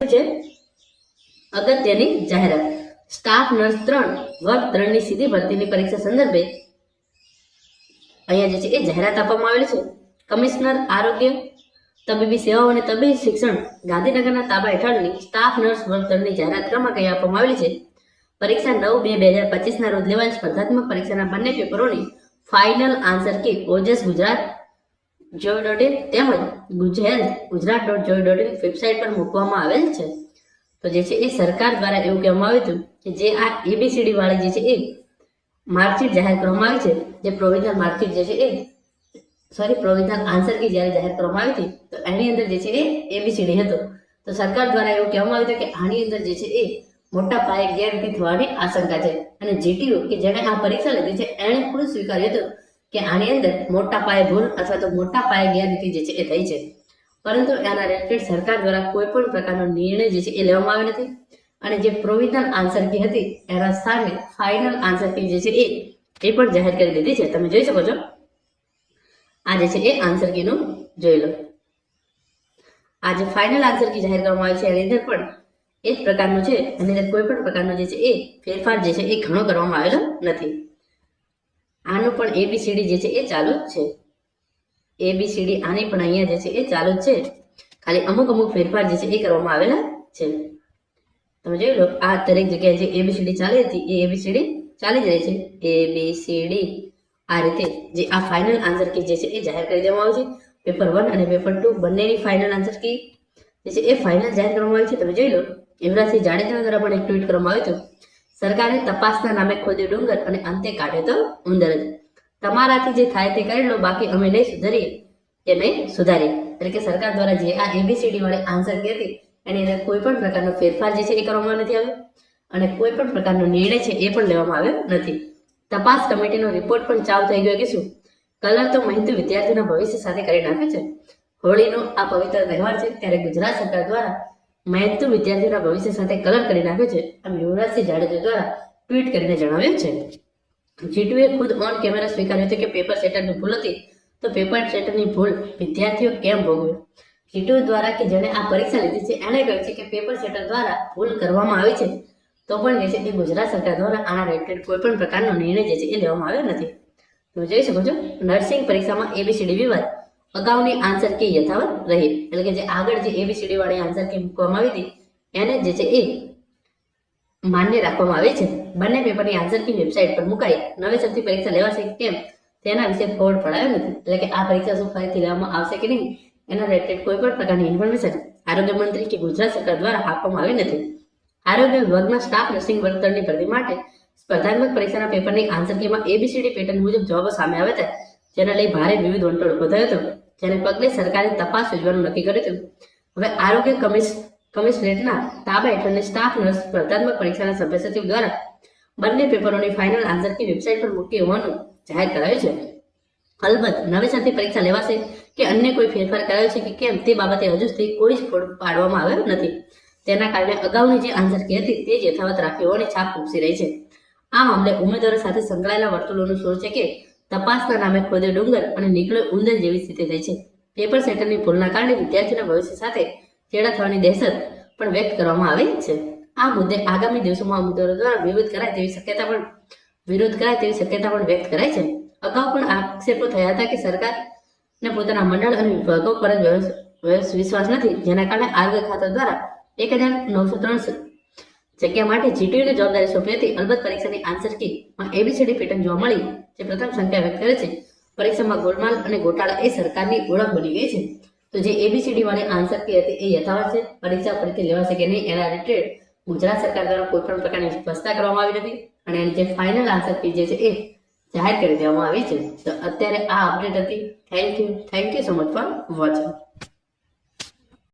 છે અગત્યની જાહેરાત. સ્ટાફ નર્સ 3 વર્ગ 3 ની સીધી ભરતીની પરીક્ષા સંદર્ભે અહીંયા જે છે એ જાહેરાત આપવામાં આવેલી છે. કમિશનર આરોગ્ય, તબીબી સેવાઓ અને તબીબી શિક્ષણ ગાંધીનગરના તાબા હેઠળની સ્ટાફ નર્સ વર્ગ 3 ની જાહેરાત ક્રમાંક અહીંયા આપવામાં આવેલી છે. પરીક્ષા 9/2/2025 ના રોજ લેવાયેલ સ્પર્ધાત્મક પરીક્ષાના બંને પેપરોની ફાઇનલ આન્સર કી ઓજસ ગુજરાત .gov.in તેમજ ગુજરાત.gov.in વેબસાઇટ પર મૂકવામાં આવેલ છે. તો જે છે એ સરકાર દ્વારા એવું કહેવામાં આવ્યું હતું કે જે આ ABCD વાળી જે છે એ માર્કશીટ જાહેર કરવામાં આવી છે, જે પ્રોવિઝનલ માર્કશીટ જે છે એ પ્રોવિઝનલ આન્સર કી જ્યારે જાહેર કરવામાં આવી હતી તો એની અંદર જે છે એ ABCD હતો. તો સરકાર દ્વારા એવું કહેવામાં આવ્યું હતું કે આની અંદર જે છે એ મોટા પાયે ગેરરીતિ થવાની આશંકા છે અને GTO કે જેણે આ પરીક્ષા લીધી છે એણે ખુદ સ્વીકાર્યું હતું કે આની અંદર મોટા પાયે ભૂલ અથવા તો મોટા પાયે ગેરરીતિ જે છે એ થઈ છે, પરંતુ એના રિલેટેડ સરકાર દ્વારા કોઈ પણ પ્રકારનો નિર્ણય જે છે એ લેવામાં આવ્યો નથી અને જે પ્રોવિઝનલ આન્સર કી હતી એના સામે ફાઇનલ આન્સર કી જે છે એ પણ જાહેર કરી દીધી છે. તમે જોઈ શકો છો આ જે છે એ આન્સર કીનું જોઈ લો. આ જે ફાઇનલ આન્સર કી જાહેર કરવામાં આવી છે એની અંદર પણ એ જ પ્રકારનું છે, એની અંદર કોઈ પણ પ્રકારનો જે છે એ ફેરફાર જે છે એ ઘણો કરવામાં આવેલો નથી. આનું પણ ABCD જે છે એ ચાલુ જ છે. ABCD આની પણ અહીંયા જે છે એ ચાલુ જ છે, ખાલી અમુક ફેરફાર જે છે એ કરવામાં આવેલા છે. તમે જોઈ લો આ દરેક જગ્યાએ જે ABCD ચાલી હતી એ ABCD ચાલી જ રહી છે. ABCD આ રીતે જે આ ફાઇનલ આન્સર કી જે છે એ જાહેર કરી દેવામાં આવી છે. પેપર 1 અને પેપર 2 બંનેની ફાઇનલ આન્સર કી જે છે એ ફાઇનલ જાહેર કરવામાં આવી છે. તમે જોઈ લો યુવરાજસિંહ જાડેજા દ્વારા પણ એક ટ્વીટ કરવામાં આવ્યું હતું, સરકારે તપાસના નામે ખોદ્યો ડુંગર અને અંતે કાઢે તો ઉંદર જ. તમારાથી જે થાય તે કરી લો, બાકી અમે નહીં સુધરીએ કે નહીં સુધારીએ. એટલે કે સરકાર દ્વારા જે આ ABCD વાળી આન્સર કી હતી એની અંદર કોઈ પણ પ્રકારનો ફેરફાર જે છે એ કરવામાં નથી આવ્યો અને કોઈ પણ પ્રકારનો નિર્ણય છે એ પણ લેવામાં આવ્યો નથી. તપાસ કમિટીનો રિપોર્ટ પણ ચાલુ થઈ ગયો કે શું? કલર તો મહિન્દુ વિદ્યાર્થીઓના ભવિષ્ય સાથે કરી નાખે છે. હોળીનો આ પવિત્ર તહેવાર છે ત્યારે ગુજરાત સરકાર દ્વારા મહેનતુ વિદ્યાર્થીઓના ભવિષ્ય સાથે કલર કરી નાખ્યો છે આમ યુવરાજસિંહ જાડેજા દ્વારા ટ્વીટ કરીને જણાવ્યું છે. GTOએ ખુદ ઓન કેમેરા સ્વીકાર્યું હતું કે પેપર સેટરની ભૂલ હતી, તો પેપર સેટરની ભૂલ વિદ્યાર્થીઓ કેમ ભોગવે? GTO દ્વારા કે જેણે આ પરીક્ષા લીધી છે એણે કહ્યું છે કે પેપર સેટર દ્વારા ભૂલ કરવામાં આવી છે, તો પણ જે છે એ ગુજરાત સરકાર દ્વારા આના રિલેટેડ કોઈ પણ પ્રકારનો નિર્ણય જે છે એ લેવામાં આવ્યો નથી. તમે જોઈ શકો છો નર્સિંગ પરીક્ષામાં ABCD વિવાદ, અગાઉની આન્સર કી યથાવત રહી. એટલે કે જે આગળ જે ABCD વાળી આન્સર કી મૂકવામાં આવી હતી એને જે છે એ માન્ય રાખવામાં આવે છે. બંને પેપરની આન્સર કી વેબસાઇટ પર મુકાઈ નવેસરથી પરીક્ષા લેવાશે કે કેમ તેના વિશે ફોડ પડાયો નથી. એટલે કે આ પરીક્ષા શું ફરીથી લેવામાં આવશે કે નહીં એના રિલેટેડ કોઈ પણ પ્રકારની ઇન્ફોર્મેશન આરોગ્ય મંત્રી કે ગુજરાત સરકાર દ્વારા આપવામાં આવી નથી. આરોગ્ય વિભાગના સ્ટાફ નર્સિંગ વર્ગ 3 ની ભરતી માટે સ્પર્ધાત્મક પરીક્ષાના પેપરની આન્સર કીમાં ABCD પેટર્ન મુજબ જવાબો સામે આવ્યા હતા, જેના લઈ ભારે વિવિધ વંટોળ ઉભો થયો હતો, જેને પગલે સરકારે તપાસ યોજવાનું નક્કી કર્યું હતું. હવે આરોગ્ય કમિશનરેટના તાબા હેઠળની સ્ટાફ નર્સ સ્પર્ધાત્મક પરીક્ષાના સભ્ય સચિવ દ્વારા બંને પેપરોની ફાઇનલ આન્સર કી વેબસાઇટ પર મૂકી હોવાનું જાહેર કરાયું છે. અલબત્ત નવેસરથી પરીક્ષા લેવાશે કે અન્ય કોઈ ફેરફાર કરાયો છે કે કેમ તે બાબતે હજુ સુધી કોઈ જ ફોડ પાડવામાં આવ્યો નથી. તેના કારણે અગાઉની જે આન્સર કી હતી તે જ યથાવત રાખી હોવાની છાપ ઉપસી રહી છે. આ મામલે ઉમેદવારો સાથે સંકળાયેલા વર્તુળોનું સૂર છે કે તપાસના નામે ખોદ્યો ડુંગર અને નીકળ્યો ઉંદર જેવી સ્થિતિ થઈ છે. પેપર સેટરની ભૂલના કારણે વિદ્યાર્થીઓના ભવિષ્ય સાથે ચેડા થવાની દહેશત પણ વ્યક્ત કરવામાં આવે છે. આ મુદ્દે આગામી દિવસોમાં ઉમેદવારો દ્વારા વિરોધ કરાય તેવી શક્યતા પણ વ્યક્ત કરાય છે. અગાઉ પણ આક્ષેપો થયા હતા કે સરકારને પોતાના મંડળ અને વિભાગો પર જ વિશ્વાસ નથી, જેના કારણે આરોગ્ય ખાતા દ્વારા 1903 જગ્યા માટે GTOને જવાબદારી સોંપી હતી. અલબત્ત પરીક્ષાની આન્સર કીમાં ABCD પેટર્ન જોવા મળી, જે પ્રથમ શંકા વ્યક્ત કરે છે પરીક્ષામાં ગોલમાલ અને ગોટાળા એ સરકારની ઓળખ બની ગઈ છે. તો જે ABCD વાળી આન્સર કી હતી એ યથાવત છે. પરીક્ષા ફરીથી લેવાશે કે નહીં એના રિલેટેડ ગુજરાત સરકાર દ્વારા કોઈ પણ પ્રકારની સ્પષ્ટતા કરવામાં આવી નથી અને એની જે ફાઇનલ આન્સર કી જે છે એ જાહેર કરી દેવામાં આવી છે. તો અત્યારે આ અપડેટ હતી. Thank you so much for watching.